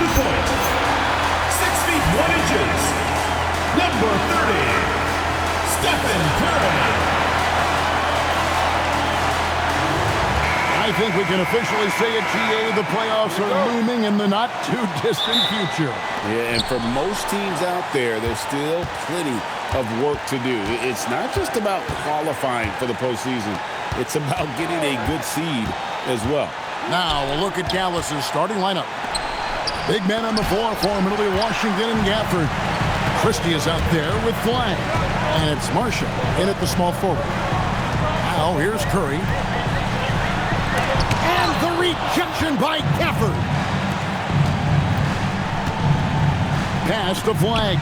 the point, 6 feet 1 inches, number 30, Steph Curry. I think we can officially say at GA the playoffs are looming in the not-too-distant future. Yeah, and for most teams out there, there's still plenty of work to do. It's not just about qualifying for the postseason. It's about getting a good seed as well. Now we'll look at Dallas's starting lineup. Big men on the floor formerly Washington and Gafford. Christie is out there with Flag. And it's Marshall in at the small forward. Now here's Curry. And the rejection by Gafford. Pass to Flag.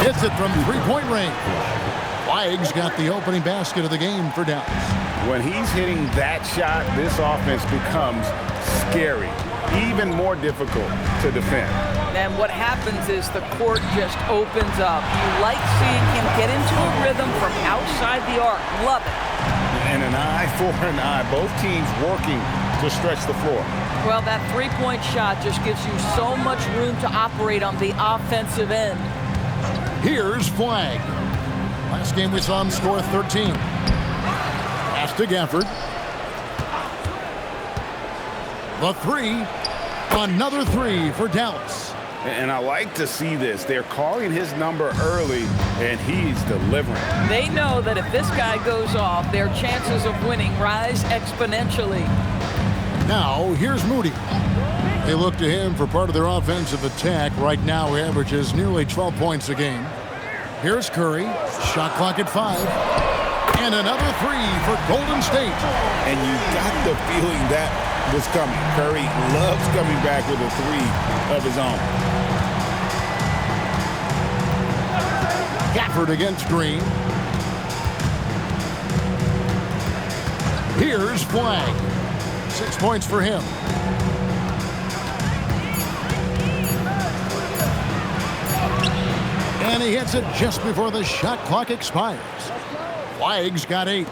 Hits it from three-point range. Flag's got the opening basket of the game for Dallas. When he's hitting that shot, this offense becomes scary, even more difficult to defend. And what happens is the court just opens up. You like seeing him get into a rhythm from outside the arc. Love it. And an eye for an eye. Both teams working to stretch the floor. Well, that three-point shot just gives you so much room to operate on the offensive end. Here's Flag. Last game we saw him score 13. Pass to Gafford. The three. Another three for Dallas. And I like to see this. They're calling his number early, and he's delivering. They know that if this guy goes off, their chances of winning rise exponentially. Now, here's Moody. They look to him for part of their offensive attack. Right now, he averages nearly 12 points a game. Here's Curry. Shot clock at 5. And another three for Golden State. And you got the feeling that was coming. Curry loves coming back with a three of his own. Gafford against Green. Here's Flag. 6 points for him. And he hits it just before the shot clock expires. Flag's got 8.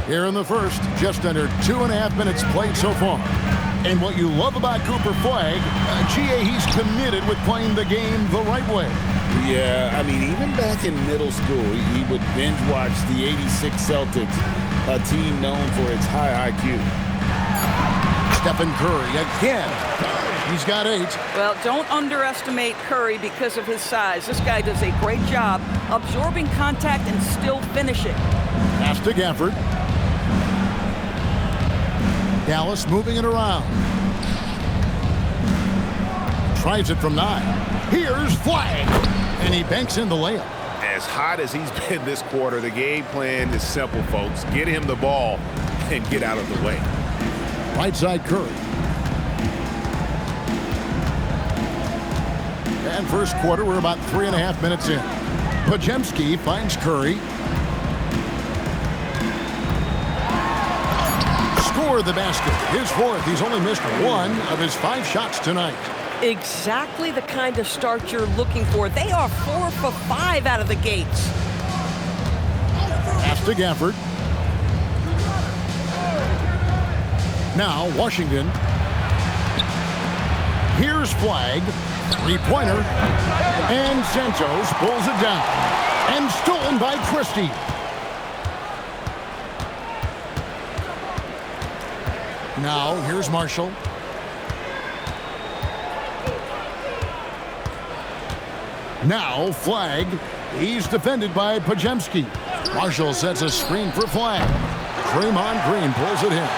Here in the first, just under 2.5 minutes played so far. And what you love about Cooper Flag, GA, he's committed with playing the game the right way. Yeah, I mean, even back in middle school, he would binge watch the '86 Celtics, a team known for its high IQ. Steph Curry again. He's got 8. Well, don't underestimate Curry because of his size. This guy does a great job absorbing contact and still finishing. Pass to Gafford. Dallas moving it around. Tries it from 9. Here's Flag. And he banks in the layup. As hot as he's been this quarter, the game plan is simple, folks. Get him the ball and get out of the way. Right side Curry. And first quarter, we're about 3.5 minutes in. Podziemski finds Curry. Score the basket. His 4th. He's only missed 1 of his 5 shots tonight. Exactly the kind of start you're looking for. They are 4 for 5 out of the gates. Pass to Gafford. Now Washington. Here's Flag. Three-pointer. And Santos pulls it down. And stolen by Christie. Now here's Marshall. Now Flag. He's defended by Podziemski. Marshall sets a screen for Flag. Draymond Green pulls it in.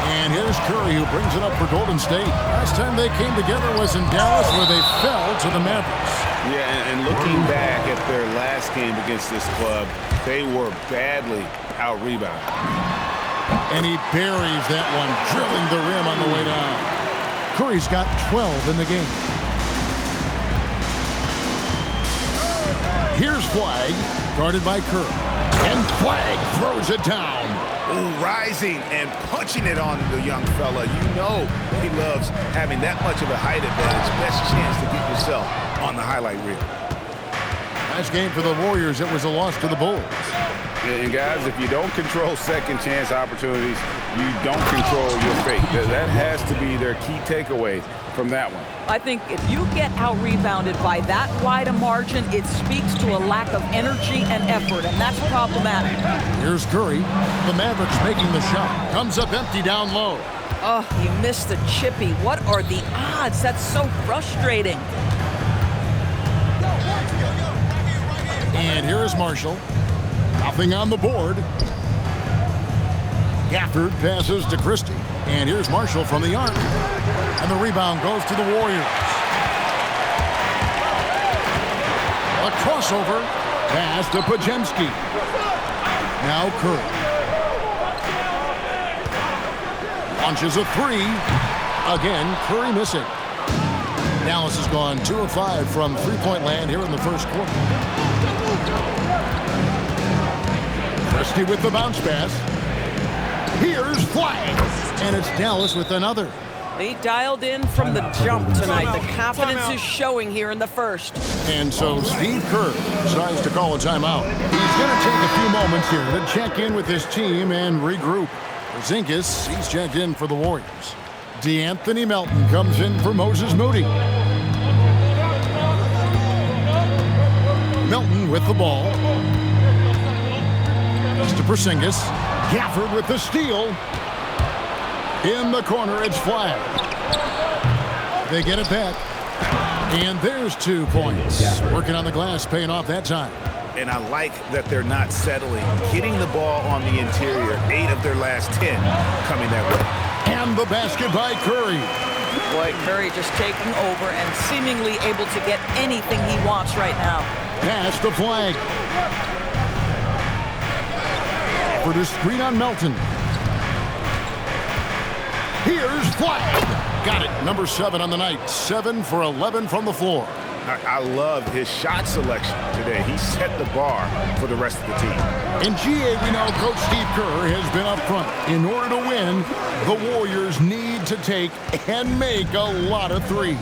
And here's Curry, who brings it up for Golden State. Last time they came together was in Dallas, where they fell to the Mavericks. Yeah, and looking back at their last game against this club, they were badly out-rebounded. And he buries that one, drilling the rim on the way down. Curry's got 12 in the game. Here's Flag, guarded by Curry. And Flag throws it down. Ooh, rising and punching it on the young fella. You know he loves having that much of a height advantage. Best chance to get yourself on the highlight reel. Last game for the Warriors, it was a loss to the Bulls. And guys, if you don't control second chance opportunities, you don't control your fate. That has to be their key takeaway from that one. I think if you get out-rebounded by that wide a margin, it speaks to a lack of energy and effort, and that's problematic. Here's Curry. The Mavericks making the shot. Comes up empty down low. Oh, he missed the chippy. What are the odds? That's so frustrating. And here is Marshall. Nothing on the board. Gafford passes to Christie. And here's Marshall from the arc. And the rebound goes to the Warriors. A crossover pass to Podziemski. Now Curry. Launches a three. Again, Curry missing. Dallas has gone 2 of 5 from three-point land here in the first quarter. Christie with the bounce pass. Here's Flag. And it's Dallas with another. They dialed in from the jump tonight. The confidence is showing here in the first. And so Steve Kerr decides to call a timeout. He's going to take a few moments here to check in with his team and regroup. Porzingis, he's checked in for the Warriors. DeAnthony Melton comes in for Moses Moody. Melton with the ball. It's to Porzingis. Gafford with the steal. In the corner, it's Flag. They get it back. And there's 2 points. Working on the glass, paying off that time. And I like that they're not settling. Getting the ball on the interior, 8 of their last 10 coming that way. And the basket by Curry. Boy, Curry just taking over and seemingly able to get anything he wants right now. Pass to Flag. For the screen on Melton. Here's Flag. Got it. Number 7 on the night. 7 for 11 from the floor. I love his shot selection today. He set the bar for the rest of the team. In GA, we know Coach Steve Kerr has been up front. In order to win, the Warriors need to take and make a lot of threes.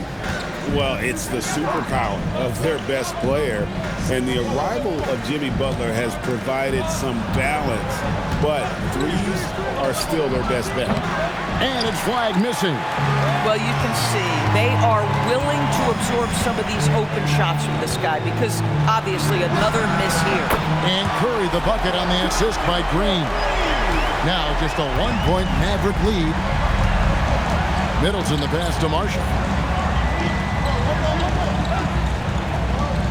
Well, it's the superpower of their best player, and the arrival of Jimmy Butler has provided some balance, but threes are still their best bet. And it's Flag missing. Well, you can see they are willing to absorb some of these open shots from this guy because obviously another miss here. And Curry the bucket on the assist by Green. Now just a 1-point Maverick lead. Middleton the pass to Marshall.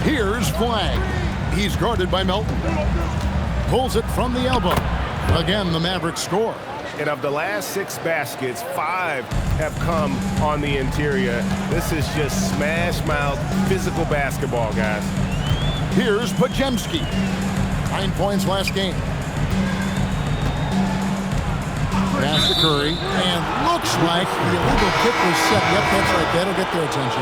Here's Flag. He's guarded by Melton. Pulls it from the elbow. Again, the Mavericks score. And of the last 6 baskets, 5 have come on the interior. This is just smash-mouth physical basketball, guys. Here's Podziemski. 9 points last game. Pass to Curry, and looks like the illegal kick was set. Yep, that's right. That'll get their attention.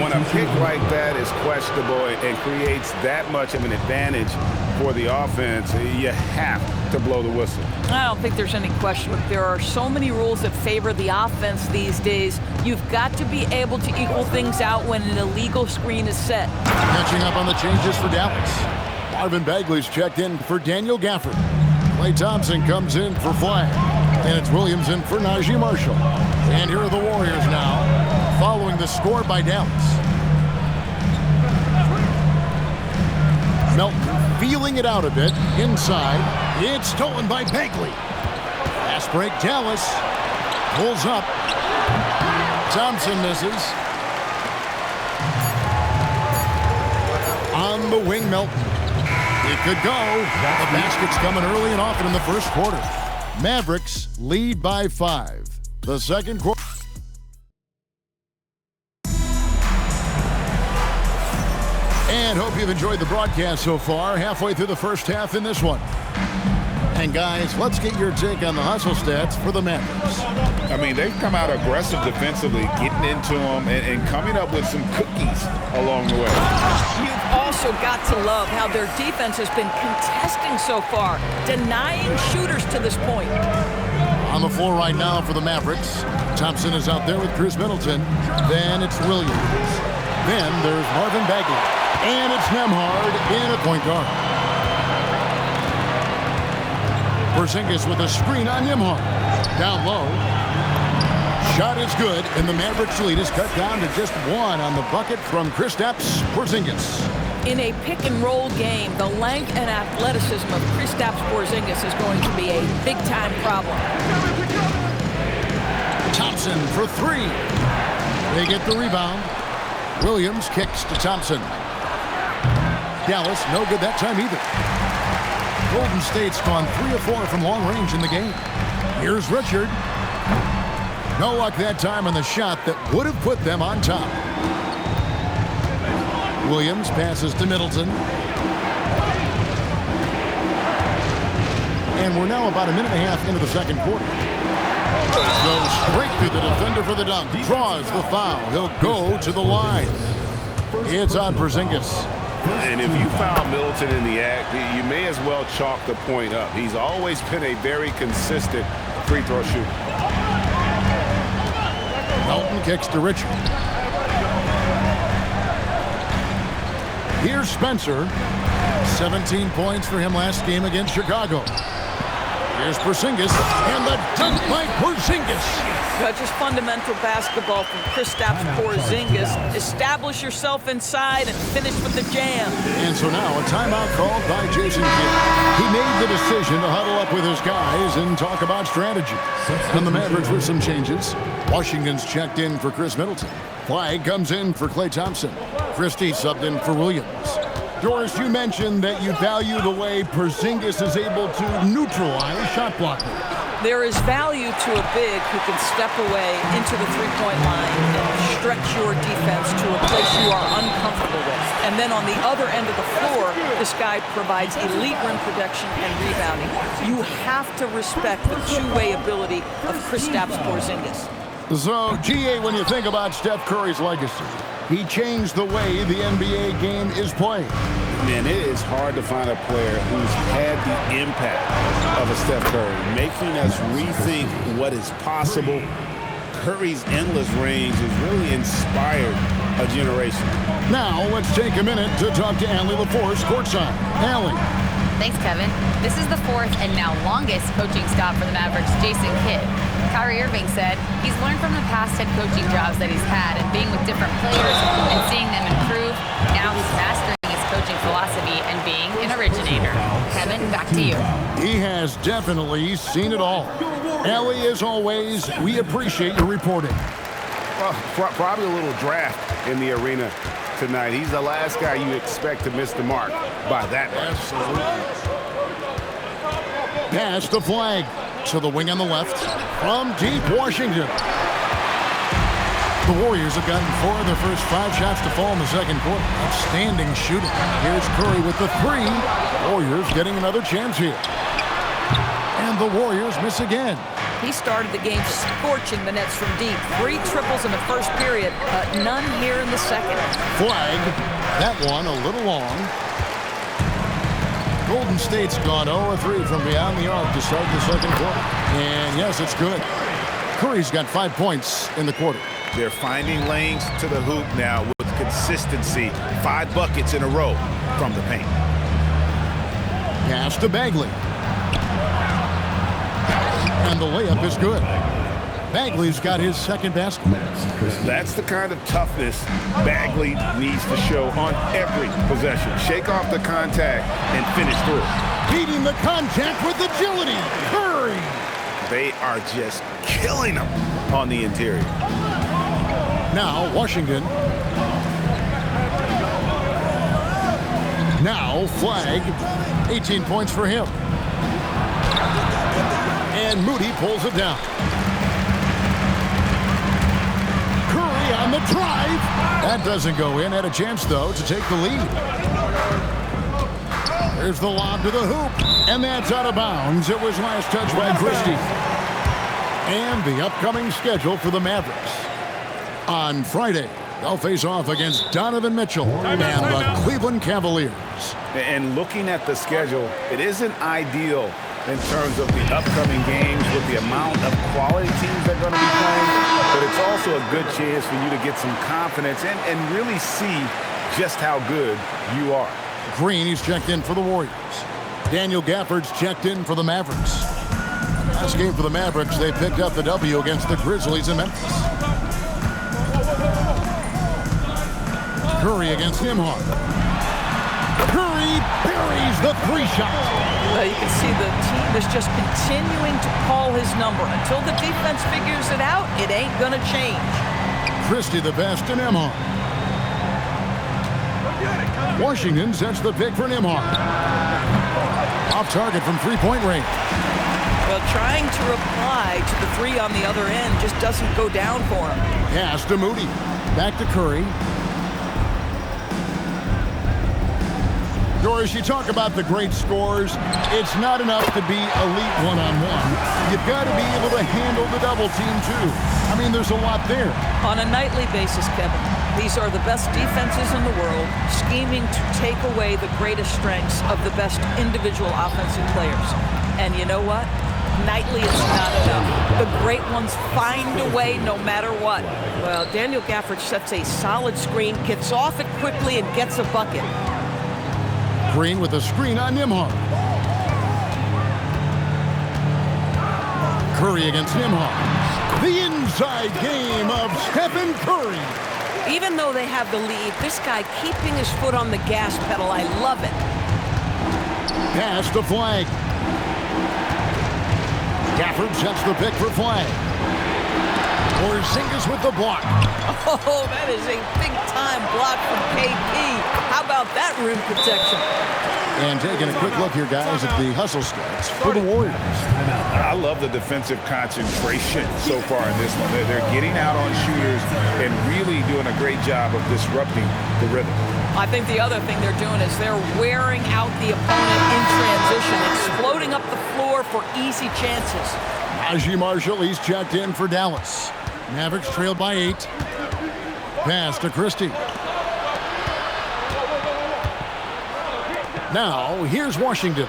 When a pick like that is questionable and creates that much of an advantage for the offense, you have to blow the whistle. I don't think there's any question. There are so many rules that favor the offense these days. You've got to be able to equal things out when an illegal screen is set. Catching up on the changes for Dallas. Marvin Bagley's checked in for Daniel Gafford. Klay Thompson comes in for Flag. And it's Williams in for Najee Marshall. And here are the Warriors now, following the score by Dallas. Melton feeling it out a bit inside. It's stolen by Bagley. Fast break, Dallas pulls up. Thompson misses. On the wing, Melton. It could go. The basket's coming early and often in the first quarter. Mavericks lead by 5. The second quarter. And hope you've enjoyed the broadcast so far. Halfway through the first half in this one. And guys, let's get your take on the hustle stats for the Mavericks. I mean, they've come out aggressive defensively, getting into them and coming up with some cookies along the way. You've also got to love how their defense has been contesting so far, denying shooters to this point. On the floor right now for the Mavericks, Thompson is out there with Chris Middleton. Then it's Williams. Then there's Marvin Bagley. And it's Nembhard in a point guard. Porzingis with a screen on Nembhard. Down low. Shot is good, and the Mavericks lead is cut down to just one on the bucket from Kristaps Porzingis. In a pick-and-roll game, the length and athleticism of Kristaps Porzingis is going to be a big-time problem. Thompson for three. They get the rebound. Williams kicks to Thompson. Dallas, no good that time either. Golden State's gone 3 of 4 from long range in the game. Here's Richard. No luck that time on the shot that would have put them on top. Williams passes to Middleton. And we're now about a minute and a half into the second quarter. Goes straight through the defender for the dunk. Draws the foul. He'll go to the line. It's on Porzingis. And if you foul Middleton in the act, you may as well chalk the point up. He's always been a very consistent free throw shooter. Melton kicks to Richard. Here's Spencer. 17 points for him last game against Chicago. Here's Porzingis, and the dunk by Porzingis. Just fundamental basketball from Kristaps Porzingis. Establish yourself inside and finish with the jam. And so now a timeout called by Jason Kidd. He made the decision to huddle up with his guys and talk about strategy. And the Mavericks with some changes. Washington's checked in for Chris Middleton. Flag comes in for Klay Thompson. Christie subbed in for Williams. Doris, you mentioned that you value the way Porzingis is able to neutralize shot blockers. There is value to a big who can step away into the three-point line and stretch your defense to a place you are uncomfortable with. And then on the other end of the floor, this guy provides elite rim protection and rebounding. You have to respect the two-way ability of Kristaps Porzingis. So, GA, when you think about Steph Curry's legacy, he changed the way the NBA game is played. Man, it is hard to find a player who's had the impact of a Steph Curry, making us rethink what is possible. Curry's endless range has really inspired a generation. Now, let's take a minute to talk to Allie LaForce courtside. Allie. Thanks, Kevin. This is the fourth and now longest coaching stop for the Mavericks' Jason Kidd. Kyrie Irving said he's learned from the past head coaching jobs that he's had and being with different players and seeing them improve. Now he's mastering his coaching philosophy and being an originator. Kevin, back to you. He has definitely seen it all. Allie, as always, we appreciate your reporting. Well, probably a little draft in the arena tonight. He's the last guy you expect to miss the mark by that much. Absolutely. Pass the flag to the wing on the left from deep Washington. The Warriors have gotten 4 of their first 5 shots to fall in the second quarter. Outstanding shooting. Here's Curry with the 3. Warriors getting another chance here. And the Warriors miss again. He started the game scorching the nets from deep. 3 triples in the first period, none here in the second. Flag. That one a little long. Golden State's gone 0-3 from beyond the arc to start the second quarter. And yes, it's good. Curry's got 5 points in the quarter. They're finding lanes to the hoop now with consistency. 5 buckets in a row from the paint. Pass to Bagley. And the layup is good. Bagley's got his second basket. That's the kind of toughness Bagley needs to show on every possession. Shake off the contact and finish through. Beating the contact with agility. Curry. They are just killing them on the interior. Now Washington. Now Flag. 18 points for him. And Moody pulls it down. Curry on the drive. That doesn't go in. Had a chance, though, to take the lead. There's the lob to the hoop. And that's out of bounds. It was last touched by Christie. And the upcoming schedule for the Mavericks. On Friday, they'll face off against Donovan Mitchell and the Cleveland Cavaliers. And looking at the schedule, it isn't ideal in terms of the upcoming games with the amount of quality teams that are going to be playing, but it's also a good chance for you to get some confidence and really see just how good you are. Green, he's checked in for the Warriors. Daniel Gafford's checked in for the Mavericks. Last game for the Mavericks, they picked up the W against the Grizzlies in Memphis. Curry against Nembhard. Curry buries the three-shot. You can see the team is just continuing to call his number. Until the defense figures it out, it ain't going to change. Christie the best to Nembhard. Washington sets the pick for Nembhard. Off target from three-point range. Well, trying to reply to the three on the other end just doesn't go down for him. Pass to Moody. Back to Curry. Doris, you talk about the great scores. It's not enough to be elite one-on-one. You've got to be able to handle the double team, too. I mean, there's a lot there. On a nightly basis, Kevin, these are the best defenses in the world, scheming to take away the greatest strengths of the best individual offensive players. And you know what? Nightly it's not enough. The great ones find a way no matter what. Well, Daniel Gafford sets a solid screen, gets off it quickly, and gets a bucket. Green with a screen on Nembhard. Curry against Nembhard. The inside game of Stephen Curry. Even though they have the lead, this guy keeping his foot on the gas pedal, I love it. Pass to Flag. Gafford sets the pick for Flag. Porzingis with the block. Oh, that is a big-time block from KP. How about that rim protection? And taking a quick look here, guys, at the hustle stats for the Warriors. I love the defensive concentration so far in this one. They're getting out on shooters and really doing a great job of disrupting the rhythm. I think the other thing they're doing is they're wearing out the opponent in transition, exploding up the floor for easy chances. Najee Marshall, he's checked in for Dallas. Mavericks trailed by 8. Pass to Christie. Now, here's Washington.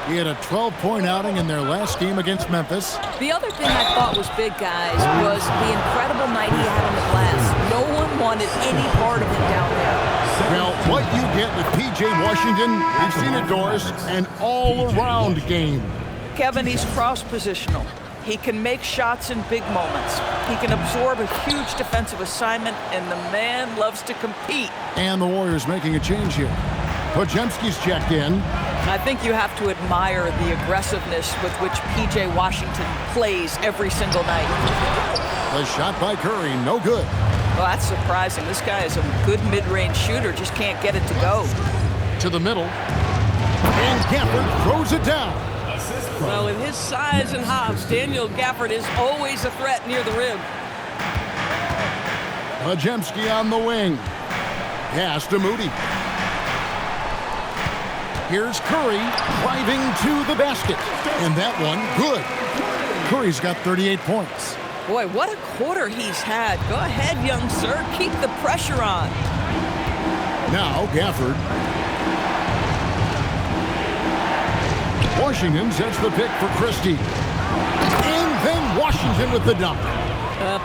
He had a 12-point outing in their last game against Memphis. The other thing I thought was big, guys, was the incredible night he had on the glass. No one wanted any part of him down there. Well, what you get with P.J. Washington, we've seen it, Doris, an all-around game. Kevin, he's cross-positional. He can make shots in big moments. He can absorb a huge defensive assignment, and the man loves to compete. And the Warriors making a change here. Podziemski's checked in. I think you have to admire the aggressiveness with which P.J. Washington plays every single night. The shot by Curry, no good. Well, that's surprising. This guy is a good mid-range shooter, just can't get it to go. To the middle. And Gafford throws it down. Well, with his size and hops, Daniel Gafford is always a threat near the rim. Podziemski on the wing. Pass to Moody. Here's Curry driving to the basket. And that one, good. Curry's got 38 points. Boy, what a quarter he's had. Go ahead, young sir. Keep the pressure on. Now Gafford. Washington sets the pick for Christie. And then Washington with the dunk.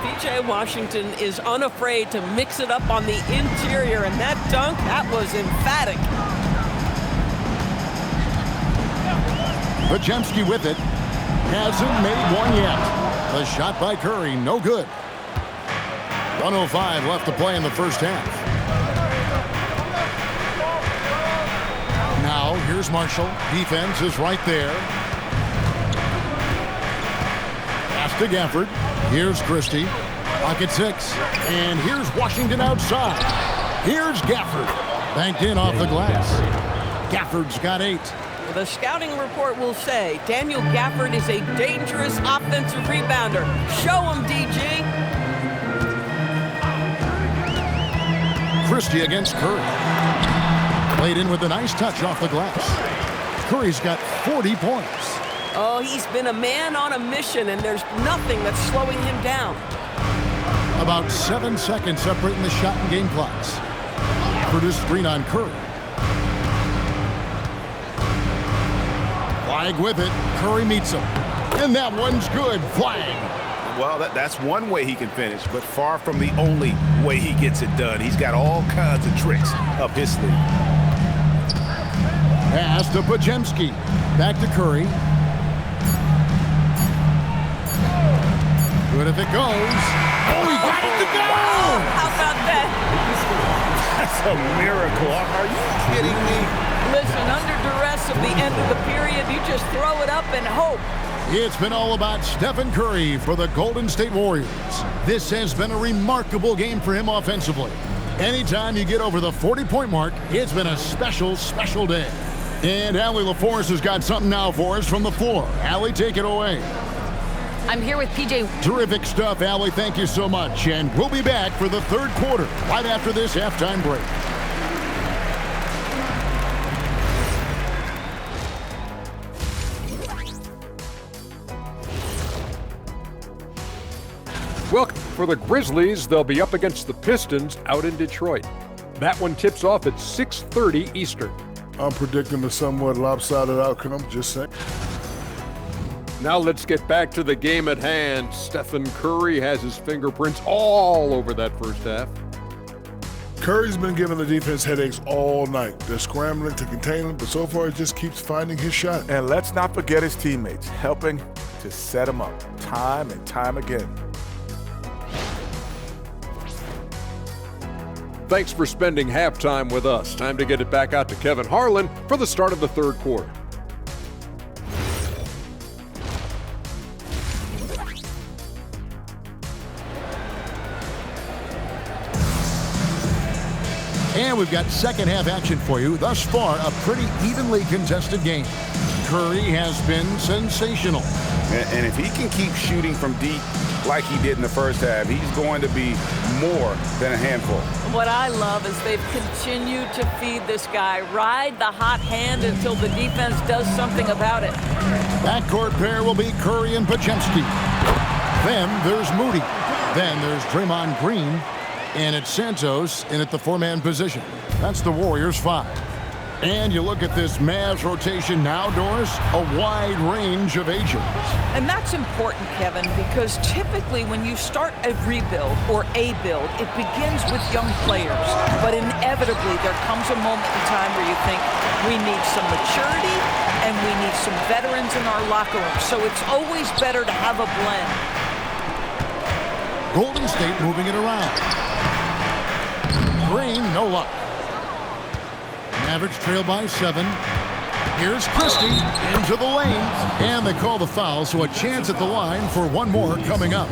P.J. Washington is unafraid to mix it up on the interior, and that dunk, that was emphatic. Podziemski with it. Hasn't made one yet. The shot by Curry, no good. 1:05 left to play in the first half. Now, here's Marshall. Defense is right there. Pass to Gafford. Here's Christie. Pocket 6. And here's Washington outside. Here's Gafford. Banked in off the glass. Gafford's got 8. The scouting report will say Daniel Gafford is a dangerous offensive rebounder. Show him, DG. Christie against Curry. Played in with a nice touch off the glass. Curry's got 40 points. Oh, he's been a man on a mission, and there's nothing that's slowing him down. About 7 seconds separating the shot and game clocks. Gafford is screen on Curry. Flag with it. Curry meets him. And that one's good. Flag. Well, that's one way he can finish, but far from the only way he gets it done. He's got all kinds of tricks up his sleeve. Pass to Pajemski. Back to Curry. Good if it goes. Oh, he got it to go! How about that? That's a miracle. Are you kidding me? Listen, under duress of the end of the period, you just throw it up and hope. It's been all about Stephen Curry for the Golden State Warriors. This has been a remarkable game for him offensively. Anytime you get over the 40-point mark, it's been a special, special day. And Allie LaForce has got something now for us from the floor. Allie, take it away. I'm here with PJ. Terrific stuff, Allie. Thank you so much. And we'll be back for the third quarter right after this halftime break. Welcome. For the Grizzlies, they'll be up against the Pistons out in Detroit. That one tips off at 6:30 Eastern. I'm predicting a somewhat lopsided outcome, just saying. Now let's get back to the game at hand. Stephen Curry has his fingerprints all over that first half. Curry's been giving the defense headaches all night. They're scrambling to contain him, but so far he just keeps finding his shot. And let's not forget his teammates, helping to set him up time and time again. Thanks for spending halftime with us. Time to get it back out to Kevin Harlan for the start of the third quarter. And we've got second half action for you. Thus far, a pretty evenly contested game. Curry has been sensational. And if he can keep shooting from deep like he did in the first half, he's going to be more than a handful. What I love is they've continued to feed this guy. Ride the hot hand until the defense does something about it. Backcourt pair will be Curry and Pajemski. Then there's Moody. Then there's Draymond Green. And it's Santos in at the four-man position. That's the Warriors' 5. And you look at this Mavs rotation now, Doris, a wide range of ages. And that's important, Kevin, because typically when you start a rebuild or a build, it begins with young players. But inevitably, there comes a moment in time where you think we need some maturity and we need some veterans in our locker room. So it's always better to have a blend. Golden State moving it around. Green, no luck. Mavericks trail by 7. Here's Christie into the lane. And they call the foul, so a chance at the line for one more coming up.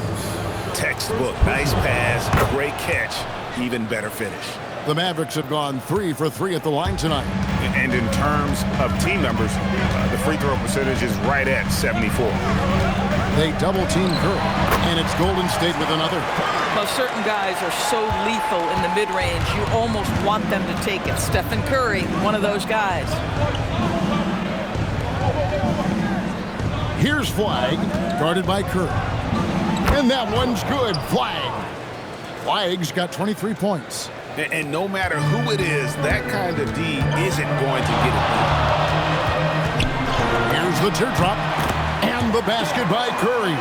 Textbook, nice pass, great catch, even better finish. The Mavericks have gone 3 for 3 at the line tonight. And in terms of team numbers, the free throw percentage is right at 74. They double-team Curry, and it's Golden State with another. Well, certain guys are so lethal in the mid-range, you almost want them to take it. Stephen Curry, one of those guys. Here's Flag, guarded by Curry. And that one's good. Flag's got 23 points. And no matter who it is, that kind of D isn't going to get it. Here's the teardrop. And the basket by Curry.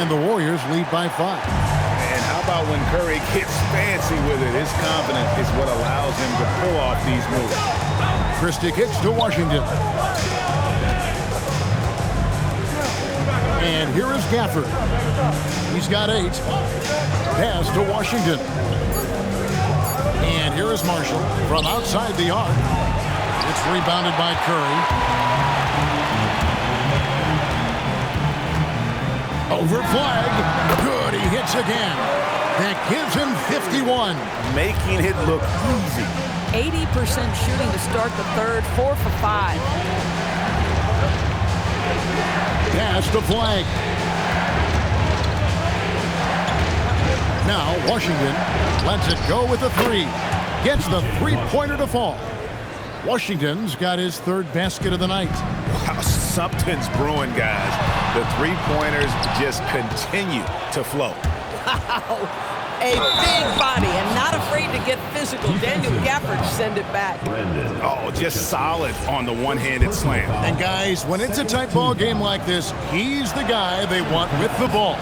And the Warriors lead by 5. And how about when Curry gets fancy with it? His confidence is what allows him to pull off these moves. Christie kicks to Washington. And here is Gafford. He's got 8. Pass to Washington. And here is Marshall from outside the arc. It's rebounded by Curry. Over Flag. Good, he hits again. That gives him 51. Making it look easy. 80% shooting to start the third, 4 for 5. Pass to Flag. Now Washington lets it go with a 3. Gets the three-pointer to fall. Washington's got his third basket of the night. Wow, something's brewing, guys. The three-pointers just continue to flow. Wow, a big body and not afraid to get physical. Daniel Gafford send it back. Oh, just solid on the one-handed slam. And guys, when it's a tight ball game like this, he's the guy they want with the ball.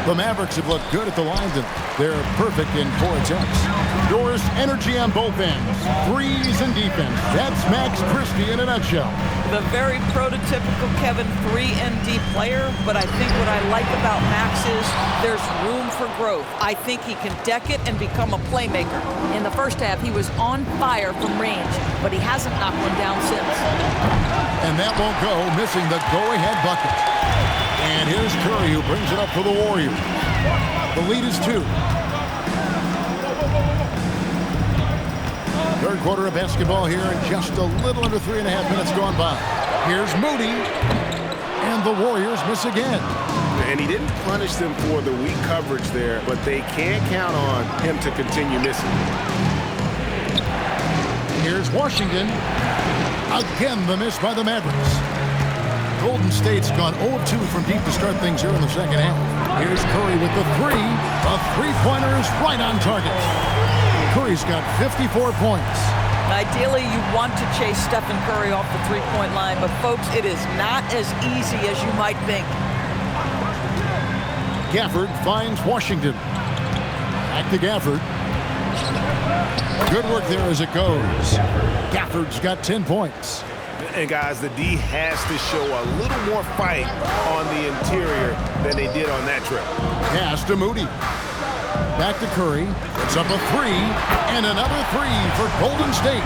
The Mavericks have looked good at the line, and they're perfect in 4 attempts. Doris, energy on both ends. Threes and defense. That's Max Christie in a nutshell. The very prototypical Kevin 3-and-D player, but I think what I like about Max is there's room for growth. I think he can deck it and become a playmaker. In the first half, he was on fire from range, but he hasn't knocked one down since. And that won't go, missing the go-ahead bucket. And here's Curry, who brings it up for the Warriors. The lead is 2. Third quarter of basketball here, and just a little under 3.5 minutes gone by. Here's Moody, and the Warriors miss again. And he didn't punish them for the weak coverage there, but they can't count on him to continue missing. Here's Washington. Again, the miss by the Mavericks. Golden State's gone 0-2 from deep to start things here in the second half. Here's Curry with the 3. The three-pointer is right on target. Curry's got 54 points. Ideally, you want to chase Stephen Curry off the three-point line, but folks, it is not as easy as you might think. Gafford finds Washington. Back to Gafford. Good work there as it goes. Gafford's got 10 points. And guys, the D has to show a little more fight on the interior than they did on that trip. Pass to Moody. Back to Curry. It's up a 3, and another 3 for Golden State.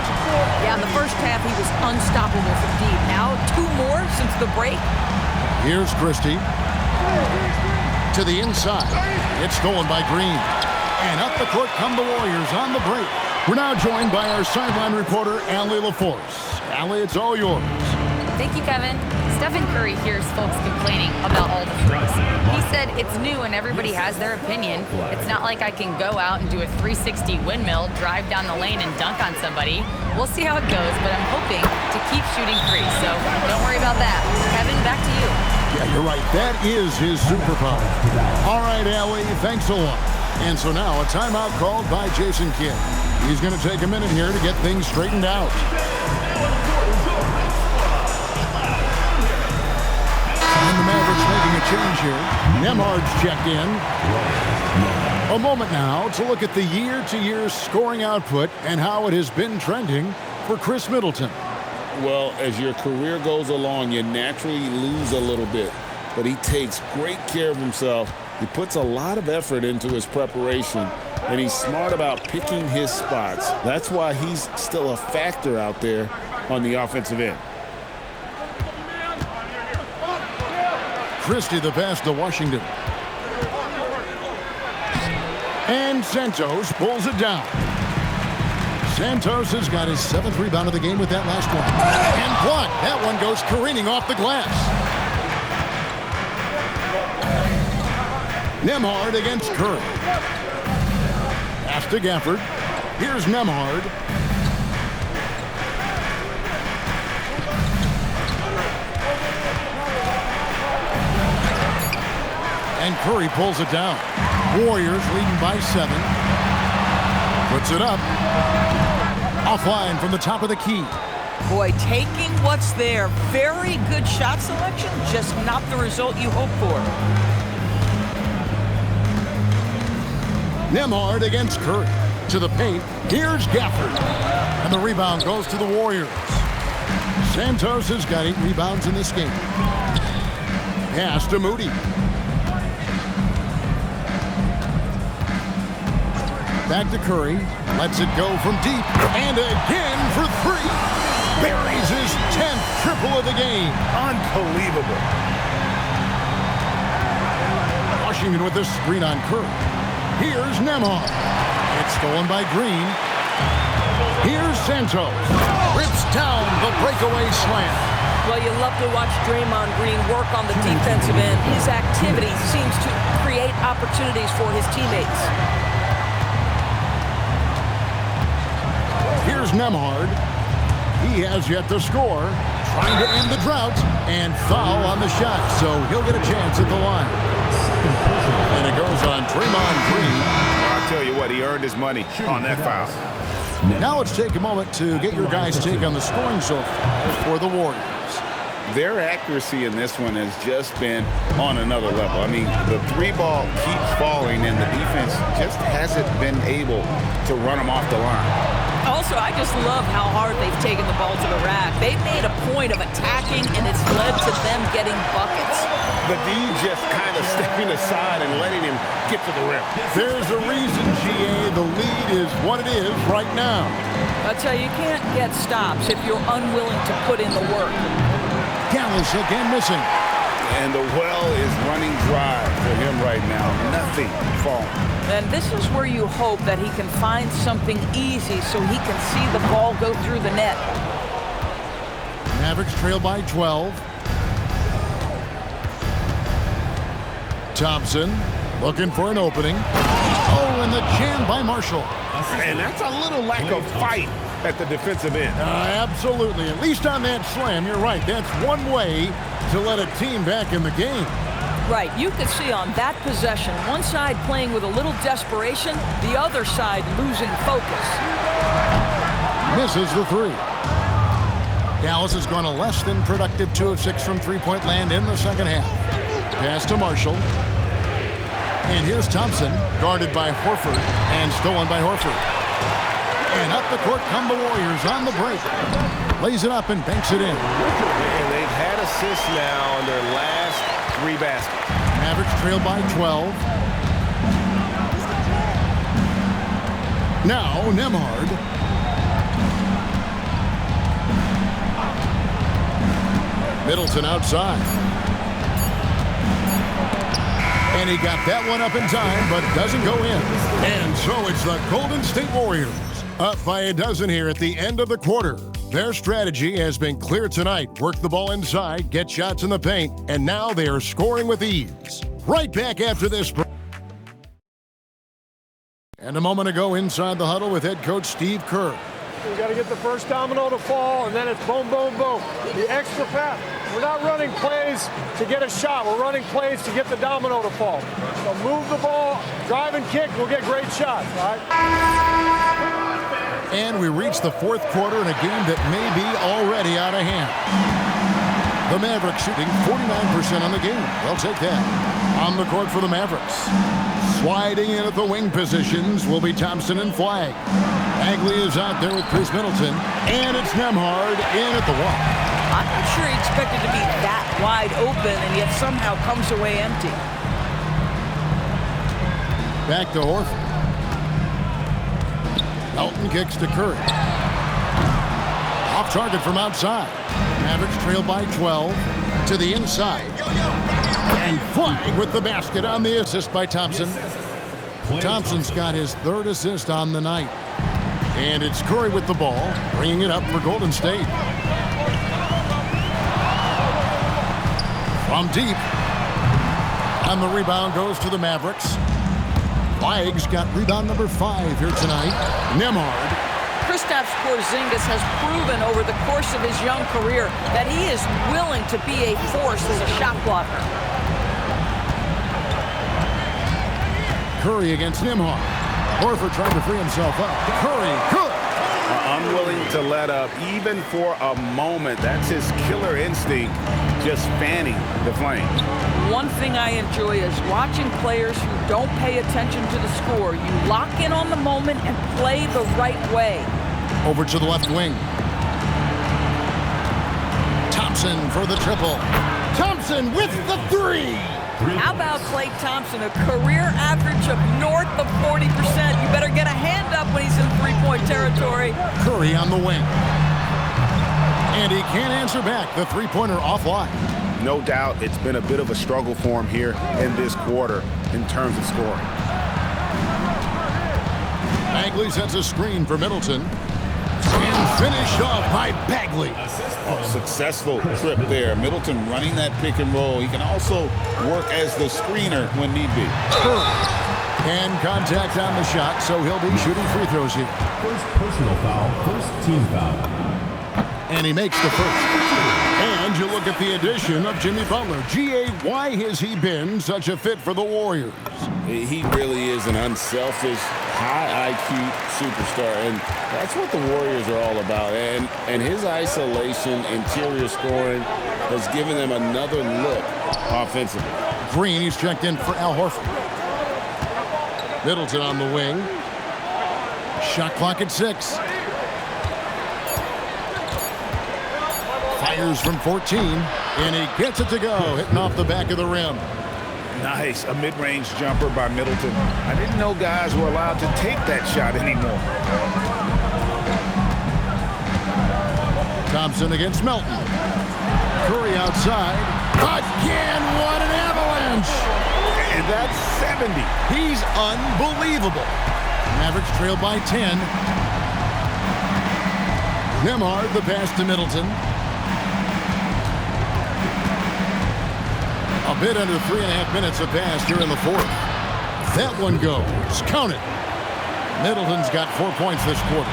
Yeah, in the first half, he was unstoppable from deep. Now, 2 more since the break. Here's Christie. To the inside. It's stolen by Green. And up the court come the Warriors on the break. We're now joined by our sideline reporter, Allie LaForce. Allie, it's all yours. Thank you, Kevin. Stephen Curry hears folks complaining about all the threes. He said it's new and everybody has their opinion. It's not like I can go out and do a 360 windmill, drive down the lane and dunk on somebody. We'll see how it goes, but I'm hoping to keep shooting threes, so don't worry about that. Kevin, back to you. Yeah, you're right. That is his superpower. All right, Allie, thanks a lot. And so now a timeout called by Jason Kidd. He's going to take a minute here to get things straightened out. And the Mavericks making a change here. Nemhard's checked in. A moment now to look at the year-to-year scoring output and how it has been trending for Chris Middleton. Well, as your career goes along, you naturally lose a little bit. But he takes great care of himself. He puts a lot of effort into his preparation, and he's smart about picking his spots. That's why he's still a factor out there on the offensive end. Christie the pass to Washington. And Santos pulls it down. Santos has got his 7th rebound of the game with that last one. And blocked. That one goes careening off the glass. Nemhard against Curry. Pass to Gafford. Here's Nemhard. And Curry pulls it down. Warriors leading by 7. Puts it up. Offline from the top of the key. Boy, taking what's there. Very good shot selection, just not the result you hope for. Nemhard against Curry. To the paint. Here's Gafford. And the rebound goes to the Warriors. Santos has got 8 rebounds in this game. Pass to Moody. Back to Curry. Lets it go from deep. And again for 3. Buries his 10th triple of the game. Unbelievable. Washington with this screen on Curry. Here's Nemhard. It's stolen by Green. Here's Santos. Rips down the breakaway slam. Well, you love to watch Draymond Green work on the defensive end. His activity seems to create opportunities for his teammates. Here's Nemhard. He has yet to score. Trying to end the drought. And foul on the shot, so he'll get a chance at the line. And it goes on Draymond Green. I'll tell you what, he earned his money on that foul. Now let's take a moment to get your guys' take on the scoring so far for the Warriors. Their accuracy in this one has just been on another level. I mean, the three ball keeps falling, and the defense just hasn't been able to run them off the line. Also, I just love how hard they've taken the ball to the rack. They've made a point of attacking, and it's led to them getting buckets. The D just kind of stepping aside and letting him get to the rim. There's a reason, GA, the lead is what it is right now. I tell you, you can't get stops if you're unwilling to put in the work. Dallas again missing. And the well is running dry for him right now. Nothing falling. And this is where you hope that he can find something easy so he can see the ball go through the net. Mavericks trail by 12. Thompson looking for an opening. Oh, and the jam by Marshall. And that's a little lack of fight at the defensive end. Absolutely. At least on that slam, you're right. That's one way to let a team back in the game. Right. You could see on that possession, one side playing with a little desperation, the other side losing focus. Misses the three. Dallas has gone a less than productive 2 of 6 from three-point land in the second half. Pass to Marshall. And here's Thompson, guarded by Horford, and stolen by Horford. And up the court come the Warriors on the break. Lays it up and banks it in. And they've had assists now on their last 3 baskets. Mavericks trail by 12. Now Nembhard. Middleton outside. And he got that one up in time, but doesn't go in. And so it's the Golden State Warriors up by a dozen here at the end of the quarter. Their strategy has been clear tonight. Work the ball inside, get shots in the paint, and now they are scoring with ease. Right back after this. And a moment ago inside the huddle with head coach Steve Kerr. We got to get the first domino to fall, and then it's boom, boom, boom. The extra pass. We're not running plays to get a shot. We're running plays to get the domino to fall. So move the ball, drive and kick, we'll get great shots, all right? And we reach the fourth quarter in a game that may be already out of hand. The Mavericks shooting 49% on the game. They'll take that. On the court for the Mavericks. Sliding in at the wing positions will be Thompson and Flagg. Bagley is out there with Chris Middleton. And it's Nembhard in at the wall. I'm not sure he expected to be that wide open and yet somehow comes away empty. Back to Horford. Elton kicks to Curry. Off target from outside. Mavericks trail by 12 to the inside. And Flagg with the basket on the assist by Thompson. Thompson's got his 3rd assist on the night. And it's Curry with the ball, bringing it up for Golden State. From deep. And the rebound goes to the Mavericks. Flagg's got rebound number 5 here tonight. Nembhard. Kristaps Porzingis has proven over the course of his young career that he is willing to be a force as a shot blocker. Curry against Nembhard. Horford trying to free himself up. Curry, good. Unwilling to let up even for a moment. That's his killer instinct, just fanning the flames. One thing I enjoy is watching players who don't pay attention to the score. You lock in on the moment and play the right way. Over to the left wing. Thompson for the triple. Thompson with the 3. How about Klay Thompson, a career average of north of 40%? You better get a hand up when he's in three-point territory. Curry on the wing. And he can't answer back. The three-pointer offline. No doubt it's been a bit of a struggle for him here in this quarter in terms of scoring. Bagley sets a screen for Middleton. And finished off by Bagley. Oh, successful trip there. Middleton running that pick and roll. He can also work as the screener when need be. And contact on the shot, so he'll be shooting free throws here. First personal foul, first team foul. And he makes the first. And And you look at the addition of Jimmy Butler. G.A., why has he been such a fit for the Warriors? He really is an unselfish, high IQ superstar, and that's what the Warriors are all about. And his isolation, interior scoring has given them another look offensively. Green, he's checked in for Al Horford. Middleton on the wing. Shot clock at 6. Fires from 14, and he gets it to go, hitting off the back of the rim. Nice, a mid-range jumper by Middleton. I didn't know guys were allowed to take that shot anymore. Thompson against Melton. Curry outside. Again, what an avalanche! And that's 70. He's unbelievable. Mavericks trail by 10. Nembhard, the pass to Middleton. A bit under 3.5 minutes have passed here in the fourth. That one goes. Count it. Middleton's got 4 points this quarter.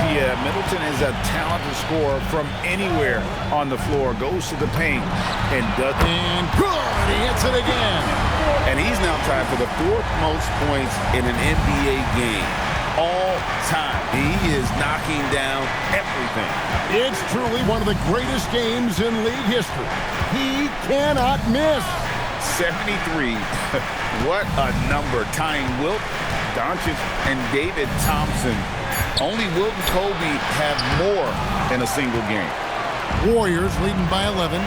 Yeah, Middleton is a talented scorer from anywhere on the floor. Goes to the paint and does. And good. He hits it again. And he's now tied for the 4th most points in an NBA game all time. He is knocking down everything. It's truly one of the greatest games in league history. He cannot miss. 73. What a number. Tying Wilt, Doncic, and David Thompson. Only Wilt and Kobe have more in a single game. Warriors leading by 11.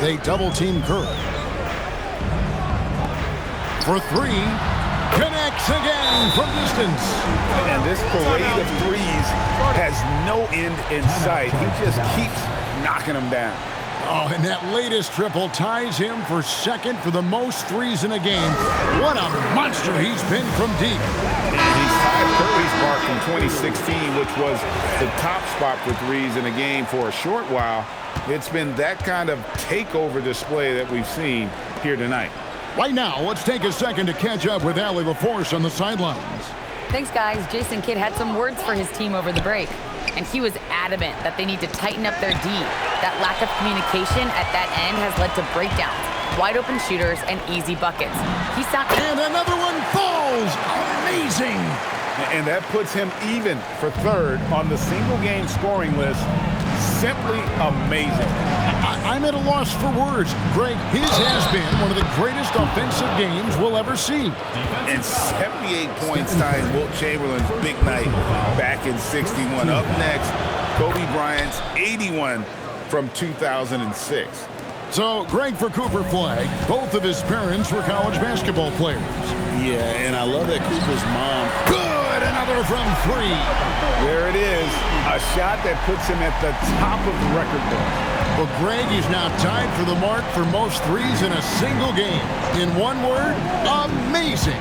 They double-team Curry. For 3. Connects again from distance. And this parade of threes has no end in sight. He just keeps knocking them down. Oh, and that latest triple ties him for second for the most threes in a game. What a monster he's been from deep. He's tied Curry's mark from 2016, which was the top spot for threes in a game for a short while. It's been that kind of takeover display that we've seen here tonight. Right now, let's take a second to catch up with Allie LaForce on the sidelines. Thanks, guys. Jason Kidd had some words for his team over the break, and he was adamant that they need to tighten up their D. That lack of communication at that end has led to breakdowns, wide open shooters, and easy buckets. And another one falls. Amazing. And that puts him even for 3rd on the single-game scoring list. Simply amazing. I'm at a loss for words. Greg, his has been one of the greatest offensive games we'll ever see. And 78 points tying Wilt Chamberlain's big night back in 61. Up next, Kobe Bryant's 81 from 2006. So, Greg, for Cooper Flag, both of his parents were college basketball players. Yeah, and I love that Cooper's mom. Good, another from 3. There it is, a shot that puts him at the top of the record book. Well, Greg is now tied for the mark for most threes in a single game. In one word, amazing.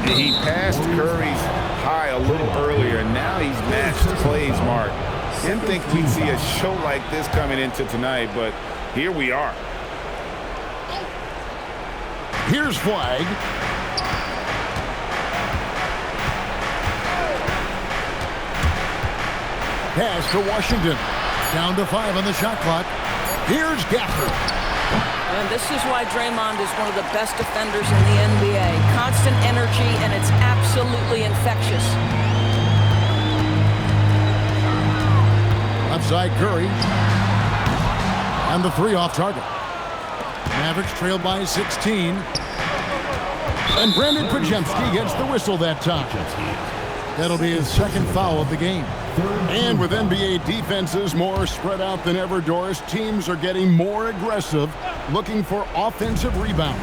He passed Curry's high a little earlier, and now he's matched Clay's mark. Didn't think we'd see a show like this coming into tonight, but here we are. Here's Flag. Pass to Washington. Down to 5 on the shot clock. Here's Gafford. And this is why Draymond is one of the best defenders in the NBA. Constant energy, and it's absolutely infectious. Outside Curry. And the 3 off target. Mavericks trailed by 16. And Brandon Podziemski gets the whistle that time. That'll be his 2nd foul of the game. And with NBA defenses more spread out than ever, Doris, teams are getting more aggressive, looking for offensive rebounds.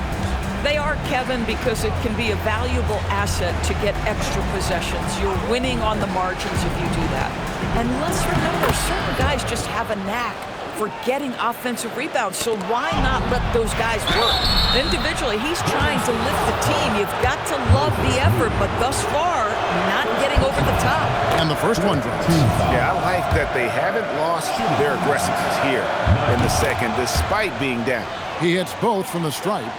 They are, Kevin, because it can be a valuable asset to get extra possessions. You're winning on the margins if you do that. And let's remember, certain guys just have a knack for getting offensive rebounds, so why not let those guys work? Individually, he's trying to lift the team. You've got to love the effort, but thus far, not getting over the top. And the first one drops. Yeah, I like that they haven't lost their aggressiveness here in the second, despite being down. He hits both from the stripe.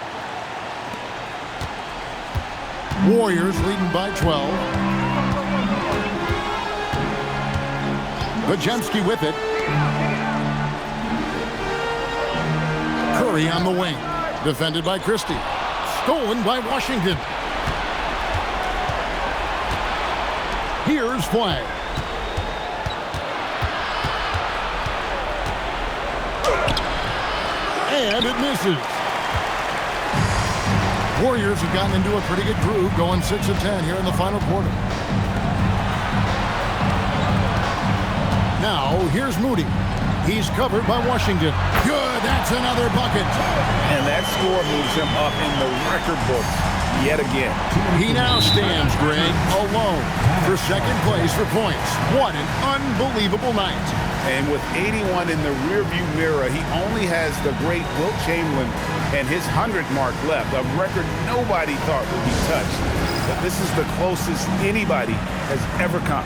Warriors leading by 12. Pajemski with it. Curry on the wing. Defended by Christie. Stolen by Washington. Here's Flag. And it misses. Warriors have gotten into a pretty good groove, going 6 of 10 here in the final quarter. Now, here's Moody. He's covered by Washington. Good, that's another bucket. And that score moves him up in the record books yet again. He now stands, Greg, alone for second place for points. What an unbelievable night. And with 81 in the rearview mirror, he only has the great Wilt Chamberlain and his 100 mark left, a record nobody thought would be touched. But this is the closest anybody has ever come.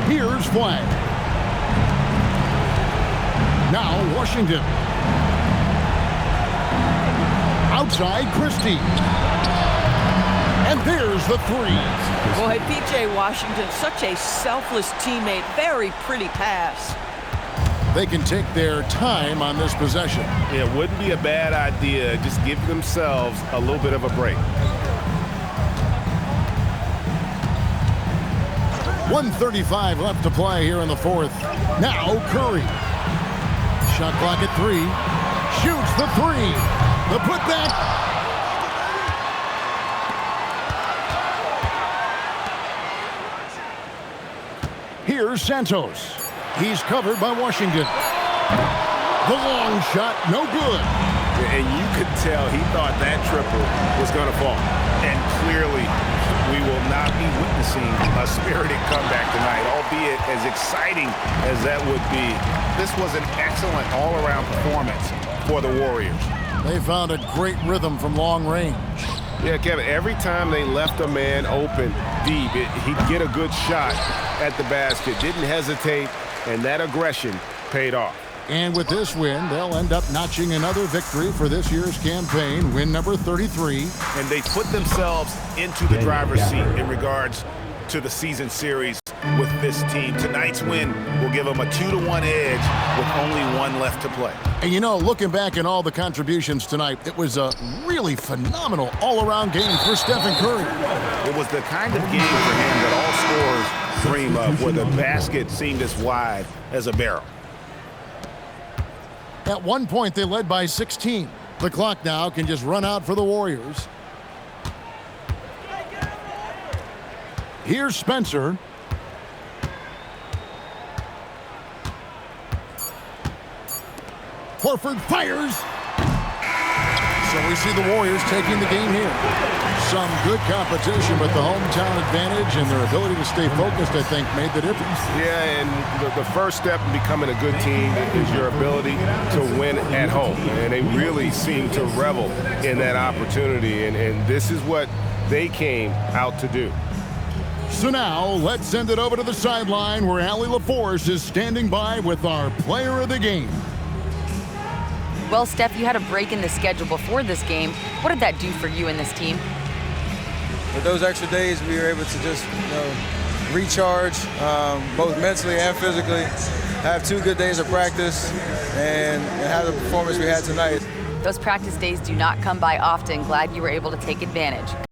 Here's Flag. Now Washington. Outside Christie. And there's the three. Boy, P.J. Washington, such a selfless teammate. Very pretty pass. They can take their time on this possession. It wouldn't be a bad idea. Just give themselves a little bit of a break. 1:35 left to play here in the fourth. Now Curry. Shot clock at 3. Shoots the 3. The putback. Here's Santos. He's covered by Washington. The long shot, no good. And you could tell he thought that triple was going to fall. And clearly, we will not be witnessing a spirited comeback tonight, albeit as exciting as that would be. This was an excellent all-around performance for the Warriors. They found a great rhythm from long range. Yeah, Kevin, every time they left a man open deep, he'd get a good shot at the basket, didn't hesitate, and that aggression paid off. And with this win, they'll end up notching another victory for this year's campaign, win number 33. And they put themselves into the driver's seat in regards to the season series with this team. Tonight's win will give them a 2-1 edge with only one left to play. And you know, looking back at all the contributions tonight, it was a really phenomenal all-around game for Stephen Curry. It was the kind of game for him that all scorers dream of, where the basket seemed as wide as a barrel. At one point, they led by 16. The clock now can just run out for the Warriors. Here's Spencer. Horford fires. So we see the Warriors taking the game here. Some good competition, but the hometown advantage and their ability to stay focused, I think, made the difference. Yeah, and the first step in becoming a good team is your ability to win at home. And they really seem to revel in that opportunity. And this is what they came out to do. So now, let's send it over to the sideline where Allie LaForce is standing by with our player of the game. Well, Steph, you had a break in the schedule before this game. What did that do for you and this team? With those extra days, we were able to just, recharge, both mentally and physically, have 2 good days of practice, and have the performance we had tonight. Those practice days do not come by often. Glad you were able to take advantage.